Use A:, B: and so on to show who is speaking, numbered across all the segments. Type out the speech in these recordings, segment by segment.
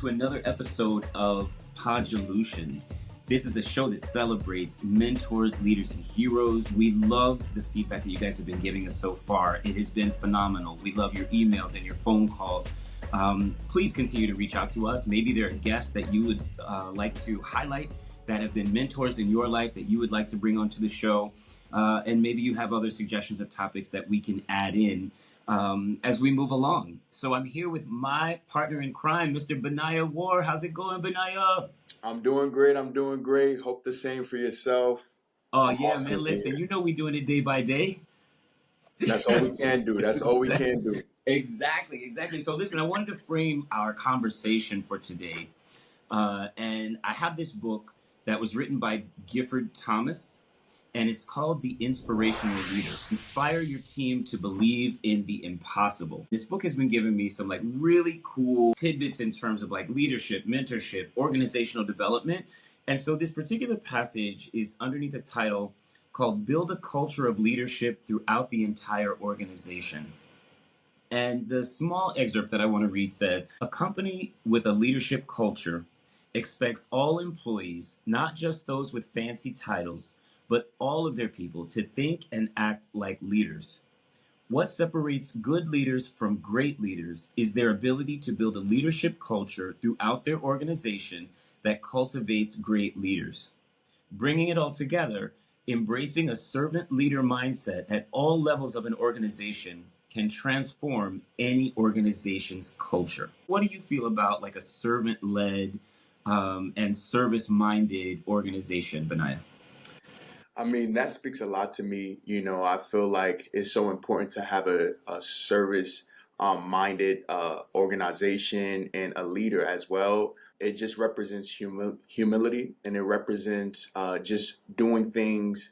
A: to another episode of Podulution. This is a show that celebrates mentors, leaders, and heroes. We love the feedback that you guys have been giving us so far. It has been phenomenal. We love your emails and your phone calls. Please continue to reach out to us. Maybe there are guests that you would like to highlight that have been mentors in your life that you would like to bring onto the show. And maybe you have other suggestions of topics that we can add in as we move along. So I'm here with my partner in crime, Mr. Benaiah Warr. How's it going, Benaiah?
B: I'm doing great. Hope the same for yourself.
A: Oh,
B: I'm
A: yeah,
B: awesome
A: man. Listen,
B: here.
A: you know we're doing it day by day.
B: That's all we can do. That's all we can do.
A: Exactly. So listen, I wanted to frame our conversation for today. And I have this book that was written by Gifford Thomas, and it's called The Inspirational Leader. Inspire your team to believe in the impossible. This book has been giving me some really cool tidbits in terms of leadership, mentorship, organizational development. And so this particular passage is underneath a title called Build a Culture of Leadership Throughout the Entire Organization. And the small excerpt that I want to read says, a company with a leadership culture expects all employees, not just those with fancy titles, but all of their people to think and act like leaders. What separates good leaders from great leaders is their ability to build a leadership culture throughout their organization that cultivates great leaders. Bringing it all together, embracing a servant leader mindset at all levels of an organization can transform any organization's culture. What do you feel about a servant-led and service-minded organization, Benaiah?
B: I mean, that speaks a lot to me. I feel like it's so important to have a service minded organization and a leader as well. It just represents humility, and it represents just doing things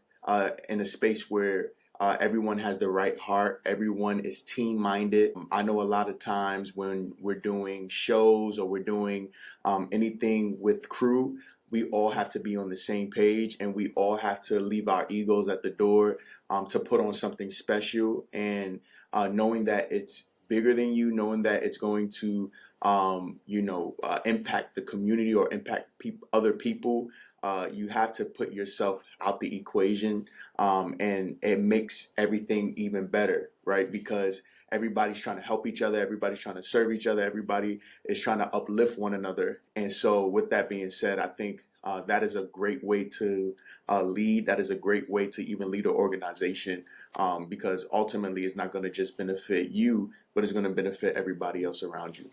B: in a space where everyone has the right heart. Everyone is team minded. I know a lot of times when we're doing shows or we're doing anything with crew, we all have to be on the same page, and we all have to leave our egos at the door to put on something special. And knowing that it's bigger than you, knowing that it's going to, impact the community or impact other people, you have to put yourself out the equation, and it makes everything even better, right? Because everybody's trying to help each other, everybody's trying to serve each other, everybody is trying to uplift one another. And so with that being said, I think that is a great way to lead. That is a great way to even lead an organization, because ultimately it's not going to just benefit you, but it's going to benefit everybody else around you.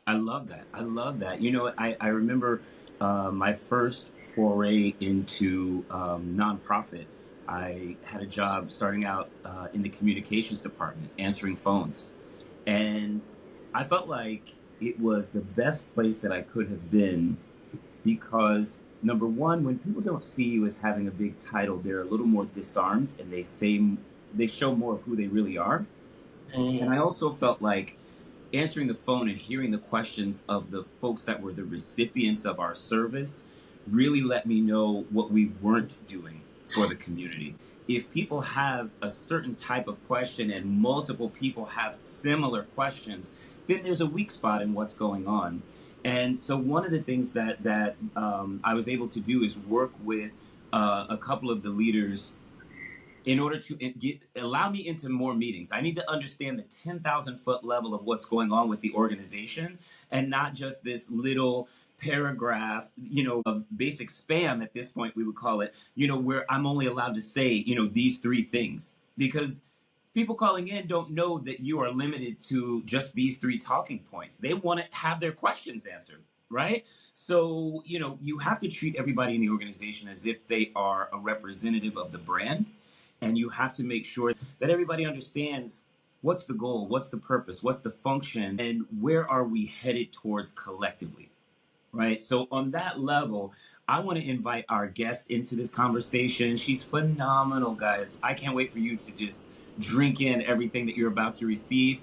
A: I love that. I remember my first foray into nonprofit. I had a job starting out in the communications department, answering phones. And I felt like it was the best place that I could have been because, number one, when people don't see you as having a big title, they're a little more disarmed and they show more of who they really are. And I also felt like answering the phone and hearing the questions of the folks that were the recipients of our service really let me know what we weren't doing for the community. If people have a certain type of question and multiple people have similar questions, then there's a weak spot in what's going on. And so one of the things that I was able to do is work with a couple of the leaders in order to allow me into more meetings. I need to understand the 10,000 foot level of what's going on with the organization, and not just this little paragraph, of basic spam at this point, we would call it, where I'm only allowed to say, these three things. Because people calling in don't know that you are limited to just these three talking points. They want to have their questions answered, right? So, you have to treat everybody in the organization as if they are a representative of the brand. And you have to make sure that everybody understands what's the goal, what's the purpose, what's the function, and where are we headed towards collectively, right? So on that level, I want to invite our guest into this conversation. She's phenomenal, guys. I can't wait for you to just drink in everything that you're about to receive.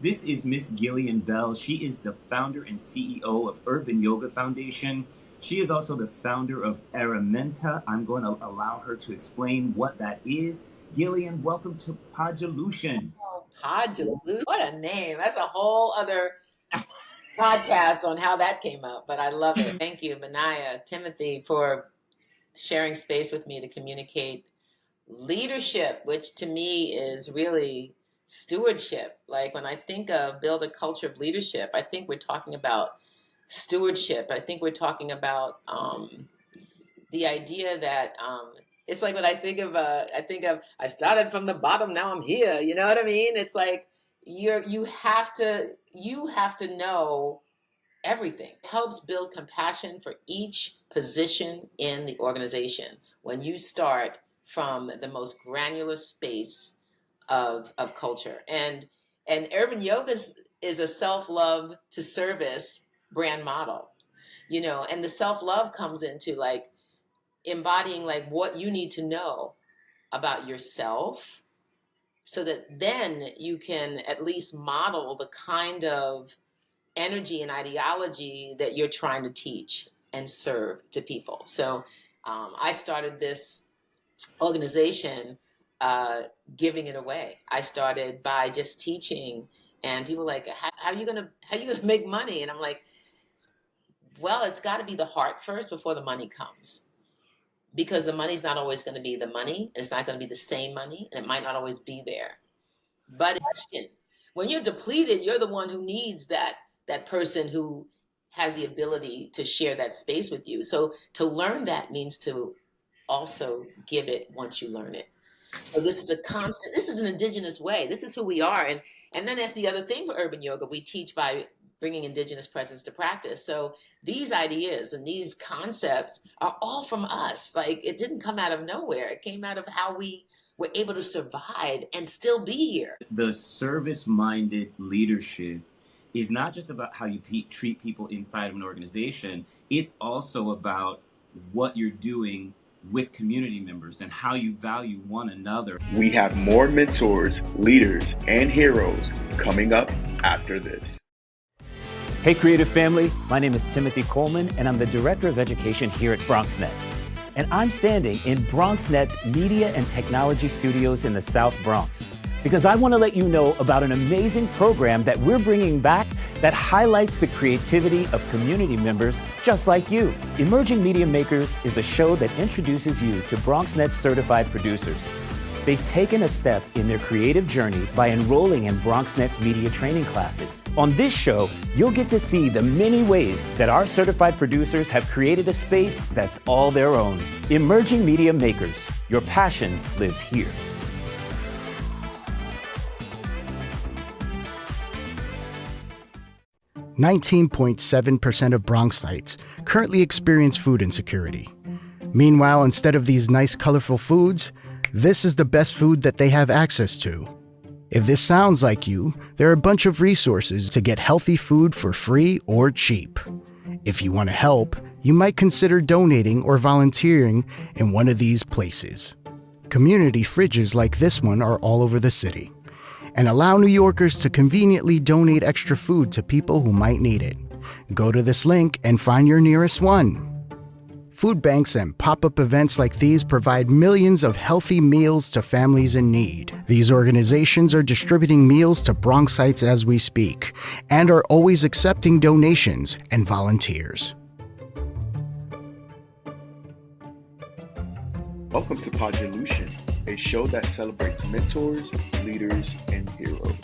A: This is Miss Ghylian Bell. She is the founder and CEO of Urban Yoga Foundation. She is also the founder of Araminta. I'm going to allow her to explain what that is. Ghylian, welcome to Podulution.
C: Oh, Podulution. What a name. That's a whole other podcast on how that came up, but I love it. Thank you, Benaiah, Timothy, for sharing space with me to communicate leadership, which to me is really stewardship. Like when I think of build a culture of leadership, I think we're talking about stewardship. I think we're talking about the idea that it's like when I started from the bottom, now I'm here. You know what I mean? It's like you have to know everything. It helps build compassion for each position in the organization when you start from the most granular space of culture. And urban yoga is a self-love to service brand model, and the self-love comes into like embodying like what you need to know about yourself so that then you can at least model the kind of energy and ideology that you're trying to teach and serve to people. So I started this organization giving it away. I started by just teaching, and people were like, how are you gonna make money? And I'm like, well, it's got to be the heart first before the money comes, because the money's not always going to be the money. It's not going to be the same money, and it might not always be there. But when you're depleted, you're the one who needs that person who has the ability to share that space with you. So to learn that means to also give it once you learn it. So this is a constant, this is an indigenous way. This is who we are. And then that's the other thing for urban yoga. We teach by bringing indigenous presence to practice. So these ideas and these concepts are all from us. Like it didn't come out of nowhere. It came out of how we were able to survive and still be here.
A: The service-minded leadership is not just about how you treat people inside of an organization. It's also about what you're doing with community members and how you value one another.
B: We have more mentors, leaders, and heroes coming up after this.
D: Hey, creative family. My name is Timothy Coleman, and I'm the Director of Education here at BronxNet. And I'm standing in BronxNet's Media and Technology Studios in the South Bronx because I want to let you know about an amazing program that we're bringing back that highlights the creativity of community members just like you. Emerging Media Makers is a show that introduces you to BronxNet's certified producers. They've taken a step in their creative journey by enrolling in BronxNet's media training classes. On this show, you'll get to see the many ways that our certified producers have created a space that's all their own. Emerging Media Makers, your passion lives here. .7% of Bronxites currently experience food insecurity. Meanwhile, instead of these nice, colorful foods, this is the best food that they have access to. If this sounds like you, there are a bunch of resources to get healthy food for free or cheap. If you want to help, you might consider donating or volunteering in one of these places. Community fridges like this one are all over the city and allow New Yorkers to conveniently donate extra food to people who might need it. Go to this link and find your nearest one. Food banks and pop-up events like these provide millions of healthy meals to families in need. These organizations are distributing meals to Bronxites as we speak and are always accepting donations and volunteers.
B: Welcome to Podulution, a show that celebrates mentors, leaders, and heroes.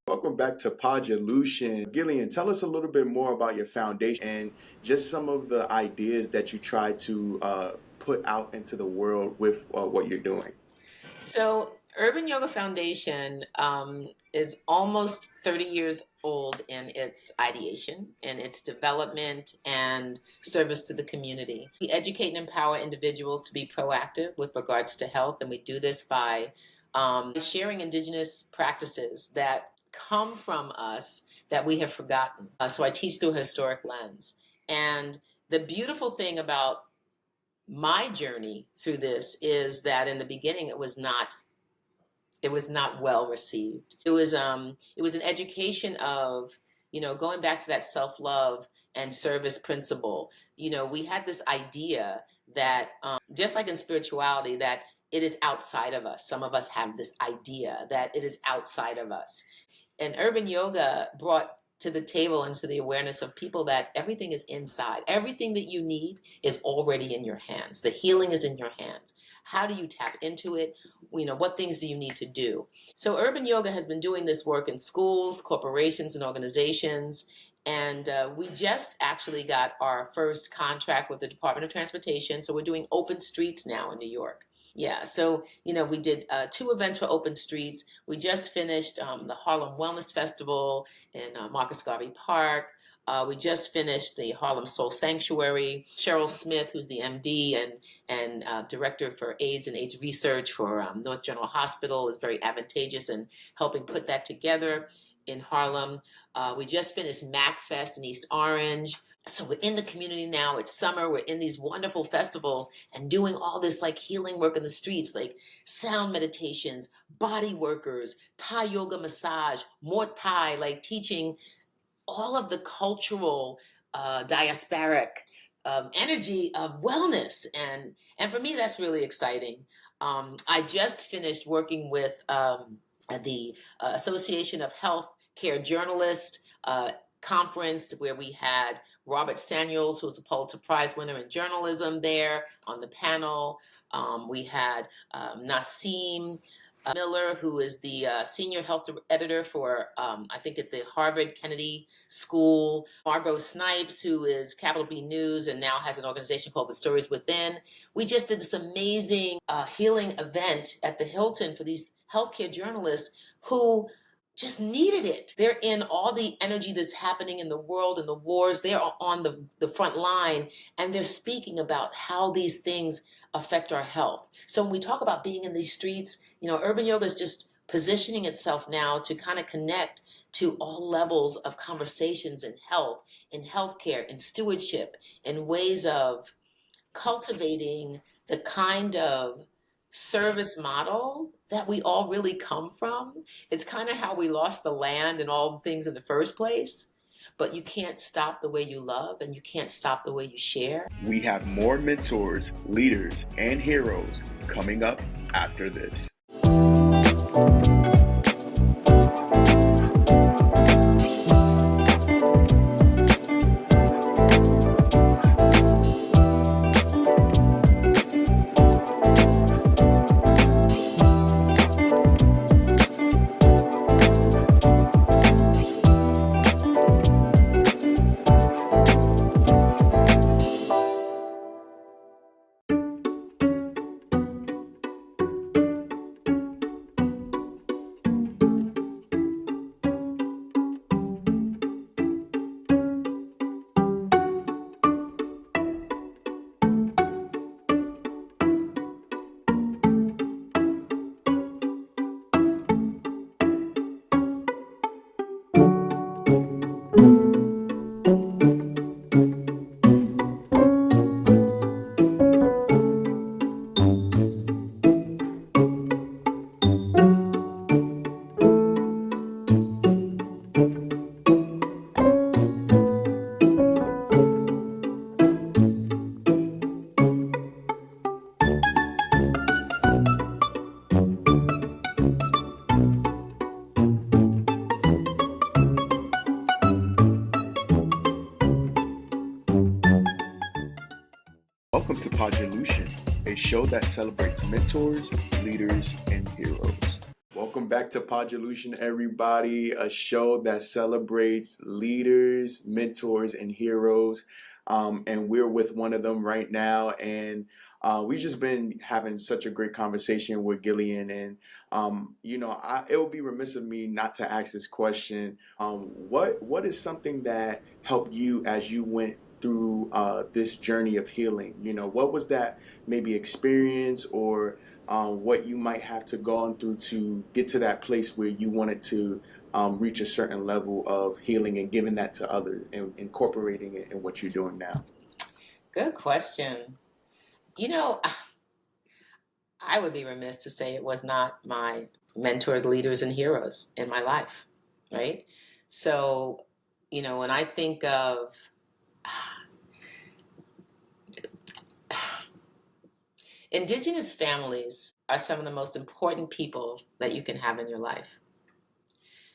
B: Welcome back to Podulution. Ghylian, tell us a little bit more about your foundation and just some of the ideas that you try to put out into the world with what you're doing.
C: So Urban Yoga Foundation is almost 30 years old in its ideation, in its development and service to the community. We educate and empower individuals to be proactive with regards to health, and we do this by sharing indigenous practices that come from us that we have forgotten. So I teach through a historic lens. And the beautiful thing about my journey through this is that in the beginning it was not well received. It was an education of, going back to that self-love and service principle. We had this idea that just like in spirituality, that it is outside of us. Some of us have this idea that it is outside of us. And urban yoga brought to the table and to the awareness of people that everything is inside. Everything that you need is already in your hands. The healing is in your hands. How do you tap into it? What things do you need to do? So Urban Yoga has been doing this work in schools, corporations, and organizations. And we just actually got our first contract with the Department of Transportation. So we're doing open streets now in New York. Yeah, so we did 2 events for Open Streets. We just finished the Harlem Wellness Festival in Marcus Garvey Park. We just finished the Harlem Soul Sanctuary. Cheryl Smith, who's the MD and director for AIDS and AIDS research for North General Hospital, is very advantageous in helping put that together in Harlem. We just finished MacFest in East Orange. So we're in the community now. It's summer. We're in these wonderful festivals and doing all this like healing work in the streets, like sound meditations, body workers, Thai yoga massage, Muay Thai, like teaching all of the cultural diasporic energy of wellness. And for me, that's really exciting. I just finished working with the Association of Healthcare Journalists conference where we had Robert Samuels, who's a Pulitzer Prize winner in journalism, there on the panel. We had Nassim Miller, who is the senior health editor for, I think, at the Harvard Kennedy School. Margot Snipes, who is Capital B News and now has an organization called The Stories Within. We just did this amazing healing event at the Hilton for these healthcare journalists who just needed it. They're in all the energy that's happening in the world and the wars. They're on the front line, and they're speaking about how these things affect our health. So when we talk about being in these streets, Urban Yoga is just positioning itself now to kind of connect to all levels of conversations in health, in healthcare, in stewardship, in ways of cultivating the kind of service model that we all really come from. It's kind of how we lost the land and all the things in the first place. But you can't stop the way you love, and you can't stop the way you share.
B: We have more mentors, leaders, and heroes coming up after this. Welcome to Podulution, a show that celebrates mentors, leaders, and heroes. Welcome back to Podulution, everybody, a show that celebrates leaders, mentors, and heroes. And we're with one of them right now. And we've just been having such a great conversation with Ghylian. And, it would be remiss of me not to ask this question. What is something that helped you as you went through this journey of healing? What was that maybe experience or what you might have to go on through to get to that place where you wanted to reach a certain level of healing and giving that to others and incorporating it in what you're doing now?
C: Good question. I would be remiss to say it was not my mentored leaders and heroes in my life, right? So, when I think of Indigenous families are some of the most important people that you can have in your life.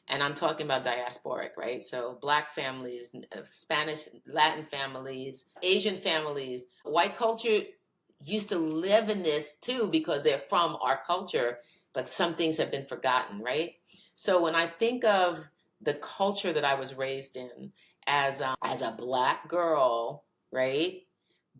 C: And I'm talking about diasporic, right? So Black families, Spanish, Latin families, Asian families. White culture used to live in this too because they're from our culture, but some things have been forgotten, right? So when I think of the culture that I was raised in as a Black girl, right?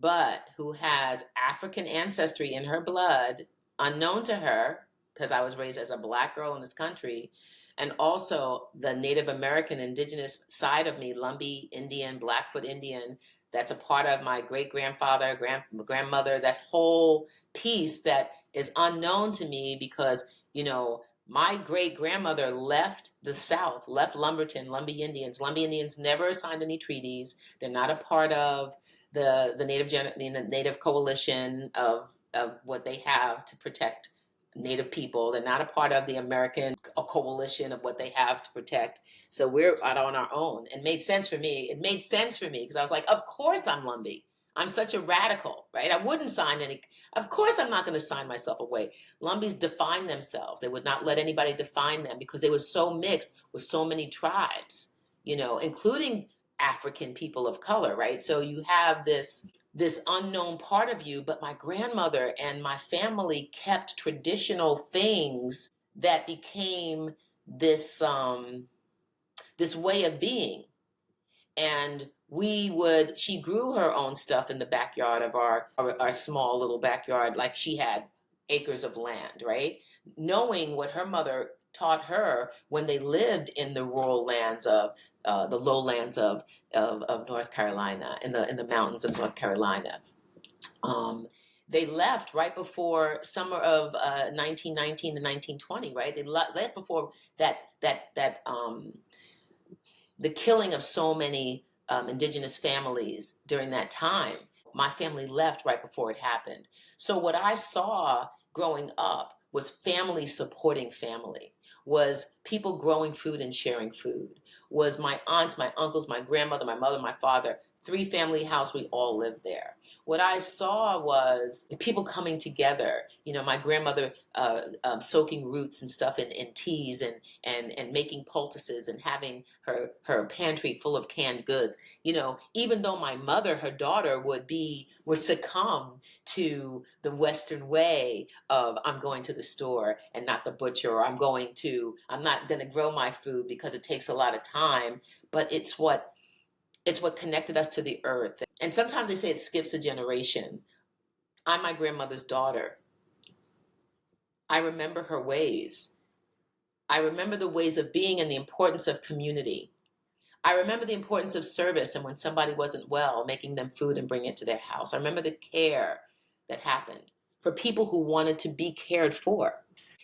C: But who has African ancestry in her blood, unknown to her, because I was raised as a Black girl in this country, and also the Native American indigenous side of me, Lumbee Indian, Blackfoot Indian, that's a part of my great grandfather, grandmother, that whole piece that is unknown to me because, you know, my great grandmother left the South, left Lumberton, Lumbee Indians. Lumbee Indians never signed any treaties. They're not a part of the Native coalition of what they have to protect Native people. They're not a part of the American coalition of what they have to protect. So we're out on our own. It made sense for me. It made sense for me because I was like, of course I'm Lumbee. I'm such a radical, right? I wouldn't sign any. Of course I'm not going to sign myself away. Lumbees define themselves. They would not let anybody define them because they were so mixed with so many tribes, you know, including African people of color, right? So you have this unknown part of you, but my grandmother and my family kept traditional things that became this this way of being. And she grew her own stuff in the backyard of our small little backyard, like she had acres of land, right? Knowing what her mother taught her when they lived in the rural lands of the lowlands of North Carolina, in the mountains of North Carolina. They left right before summer of 1919 to 1920, right? They left before that the killing of so many indigenous families during that time. My family left right before it happened. So what I saw growing up was family supporting family, was people growing food and sharing food, was my aunts, my uncles, my grandmother, my mother, my father, 3-family house, we all lived there. What I saw was people coming together, you know, my grandmother soaking roots and stuff in teas and making poultices and having her pantry full of canned goods. You know, even though my mother, her daughter, would succumb to the Western way of I'm going to the store and not the butcher, or I'm not going to grow my food because it takes a lot of time, but it's what connected us to the earth. And sometimes they say it skips a generation. I'm my grandmother's daughter. I remember her ways. I remember the ways of being and the importance of community. I remember the importance of service and when somebody wasn't well, making them food and bringing it to their house. I remember the care that happened for people who wanted to be cared for.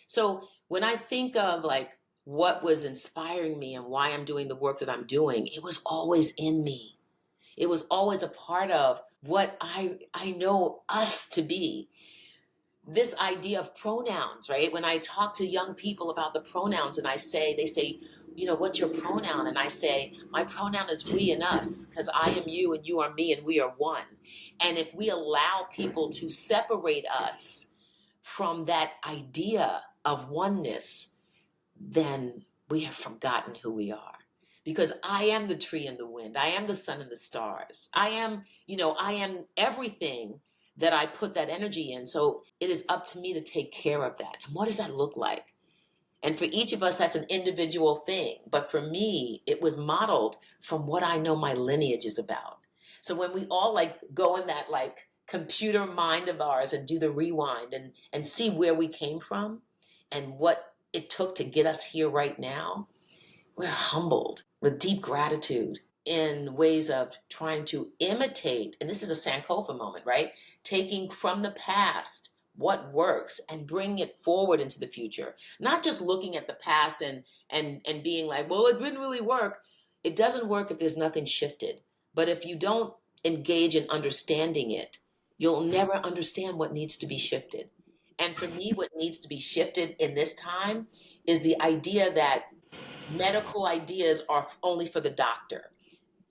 C: So when I think of like what was inspiring me and why I'm doing the work that I'm doing, it was always in me. It was always a part of what I know us to be. This idea of pronouns, right? When I talk to young people about the pronouns and they say, you know, what's your pronoun? And I say, my pronoun is we and us, because I am you and you are me and we are one. And if we allow people to separate us from that idea of oneness, then we have forgotten who we are. Because I am the tree and the wind. I am the sun and the stars. I am everything that I put that energy in. So it is up to me to take care of that. And what does that look like? And for each of us, that's an individual thing. But for me, it was modeled from what I know my lineage is about. So when we all like go in that like computer mind of ours and do the rewind and see where we came from and what it took to get us here right now, we're humbled with deep gratitude in ways of trying to imitate. And this is a Sankofa moment, right? Taking from the past what works and bringing it forward into the future. Not just looking at the past and being like, well, it didn't really work. It doesn't work if there's nothing shifted. But if you don't engage in understanding it, you'll never understand what needs to be shifted. And for me, what needs to be shifted in this time is the idea that medical ideas are only for the doctor.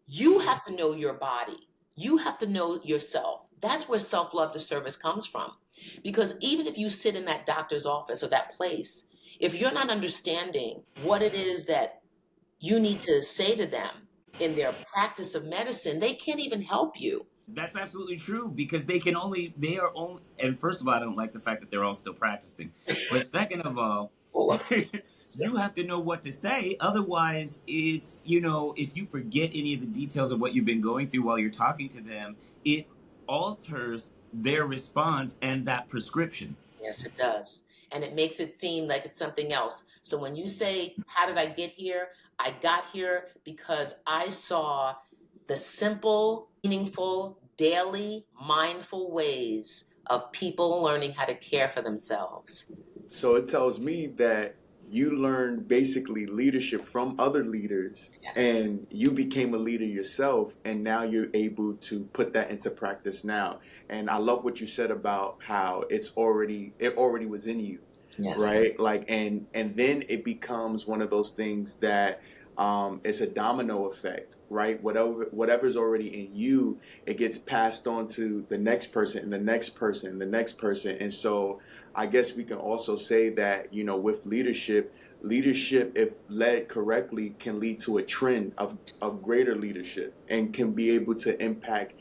C: You have to know your body. You have to know yourself. That's where self-love to service comes from. Because even if you sit in that doctor's office or that place, if you're not understanding what it is that you need to say to them in their practice of medicine, they can't even help you.
A: That's absolutely true, because they are only, and first of all, I don't like the fact that they're all still practicing. But second of all, you have to know what to say. Otherwise, it's, if you forget any of the details of what you've been going through while you're talking to them, it alters their response and that prescription.
C: Yes, it does. And it makes it seem like it's something else. So when you say, how did I get here? I got here because I saw the simple, meaningful, daily, mindful ways of people learning how to care for themselves.
B: So it tells me that you learned basically leadership from other leaders,
C: Yes.
B: and you became a leader yourself, and now you're able to put that into practice now. And I love what you said about how it already was in you.
C: Yes.
B: Right? Like, and then it becomes one of those things that it's a domino effect, right? Whatever's already in you, it gets passed on to the next person and the next person and the next person. And so I guess we can also say that, with leadership, if led correctly, can lead to a trend of greater leadership, and can be able to impact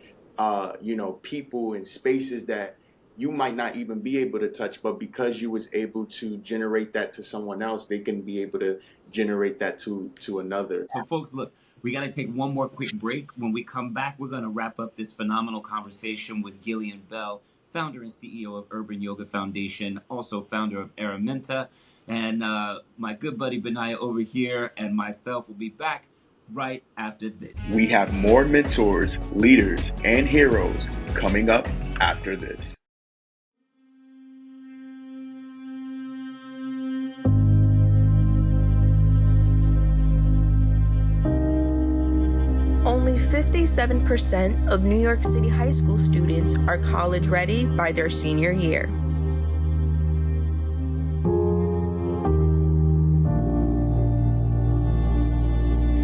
B: people in spaces that you might not even be able to touch, but because you was able to generate that to someone else, they can be able to generate that to another.
A: So, folks, look, we got to take one more quick break. When we come back, we're going to wrap up this phenomenal conversation with Ghylian Bell, founder and CEO of Urban Yoga Foundation, also founder of Araminta. And my good buddy Benaiah over here and myself will be back right after this.
B: We have more mentors, leaders, and heroes coming up after this.
E: Only 57% of New York City high school students are college ready by their senior year.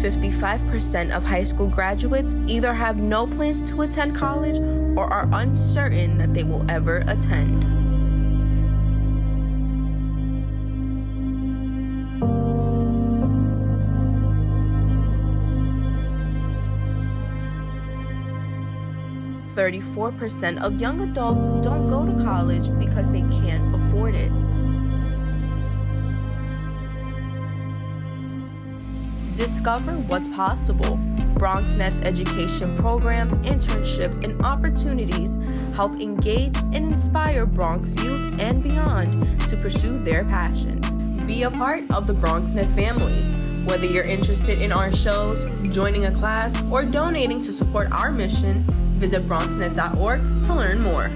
E: "55% of high school graduates either have no plans to attend college or are uncertain that they will ever attend. "34% of young adults don't go to college because they can't afford it. Discover what's possible. BronxNet's education programs, internships, and opportunities help engage and inspire Bronx youth and beyond to pursue their passions. Be a part of the BronxNet family. Whether you're interested in our shows, joining a class, or donating to support our mission, visit bronxnet.org to learn more.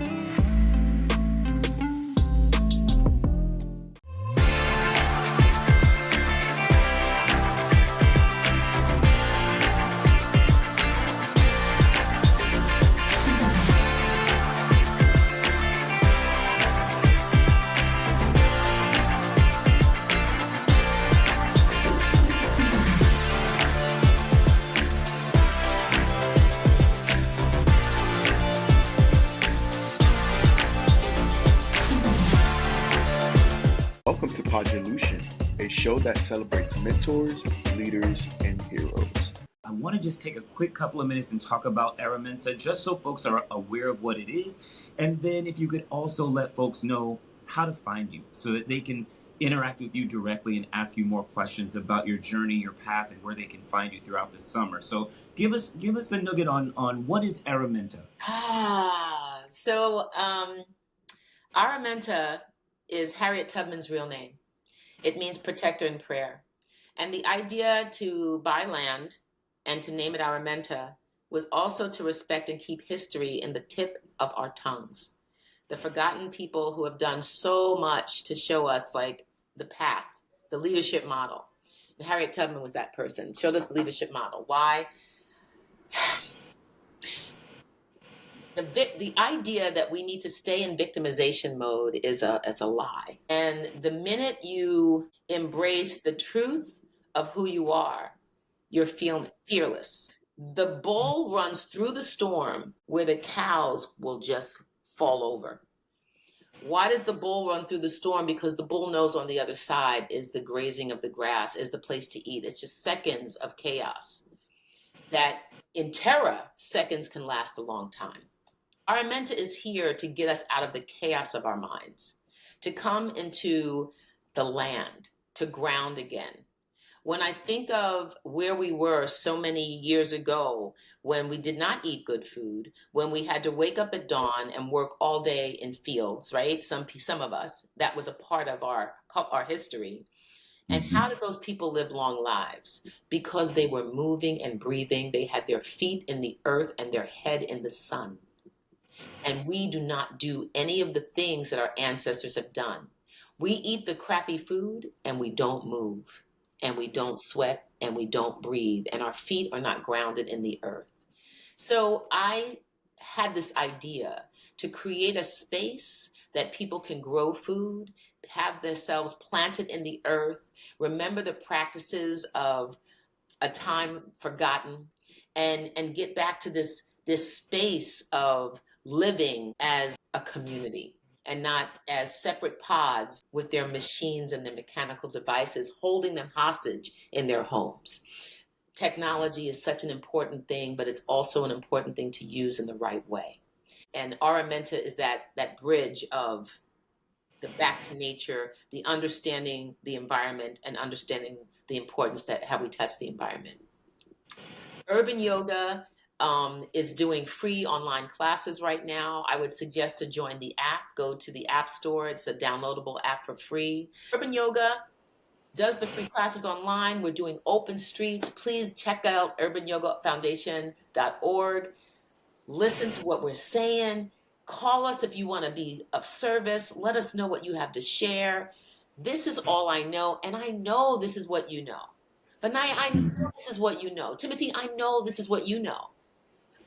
B: Welcome to Podulution, a show that celebrates mentors, leaders, and heroes.
A: I want to just take a quick couple of minutes and talk about Araminta, just so folks are aware of what it is. And then if you could also let folks know how to find you so that they can interact with you directly and ask you more questions about your journey, your path, and where they can find you throughout the summer. So give us a nugget on what is Araminta.
C: So Araminta is Harriet Tubman's real name. It means protector in prayer. And the idea to buy land and to name it Araminta was also to respect and keep history in the tip of our tongues. The forgotten people who have done so much to show us like the path, the leadership model. And Harriet Tubman was that person, showed us the leadership model. Why? The idea that we need to stay in victimization mode is a lie. And the minute you embrace the truth of who you are, you're feeling fearless. The bull runs through the storm where the cows will just fall over. Why does the bull run through the storm? Because the bull knows on the other side is the grazing of the grass, is the place to eat. It's just seconds of chaos that in terror, seconds can last a long time. Araminta is here to get us out of the chaos of our minds, to come into the land, to ground again. When I think of where we were so many years ago, when we did not eat good food, when we had to wake up at dawn and work all day in fields, right? Some of us, that was a part of our history. And how did those people live long lives? Because they were moving and breathing. They had their feet in the earth and their head in the sun. And we do not do any of the things that our ancestors have done. We eat the crappy food and we don't move. And we don't sweat, and we don't breathe, and our feet are not grounded in the earth. So I had this idea to create a space that people can grow food, have themselves planted in the earth, remember the practices of a time forgotten, and get back to this space of living as a community, and not as separate pods with their machines and their mechanical devices, holding them hostage in their homes. Technology is such an important thing, but it's also an important thing to use in the right way. And Araminta is that bridge of the back to nature, the understanding the environment, and understanding the importance that how we touch the environment. Urban Yoga is doing free online classes right now. I would suggest to join the app. Go to the App Store. It's a downloadable app for free. Urban Yoga does the free classes online. We're doing open streets. Please check out urbanyogafoundation.org. Listen to what we're saying. Call us if you want to be of service. Let us know what you have to share. This is all I know, and I know this is what you know. Benaiah, I know this is what you know. Timothy, I know this is what you know.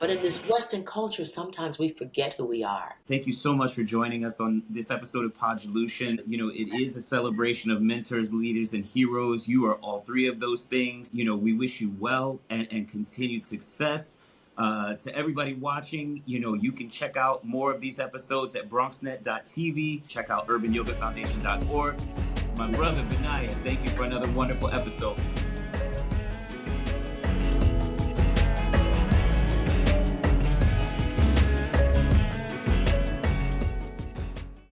C: But in this Western culture, sometimes we forget who we are.
A: Thank you so much for joining us on this episode of Podulution. It is a celebration of mentors, leaders, and heroes. You are all three of those things. We wish you well and continued success. To everybody watching, you can check out more of these episodes at bronxnet.tv. Check out urbanyogafoundation.org. My brother, Benaiah, thank you for another wonderful episode.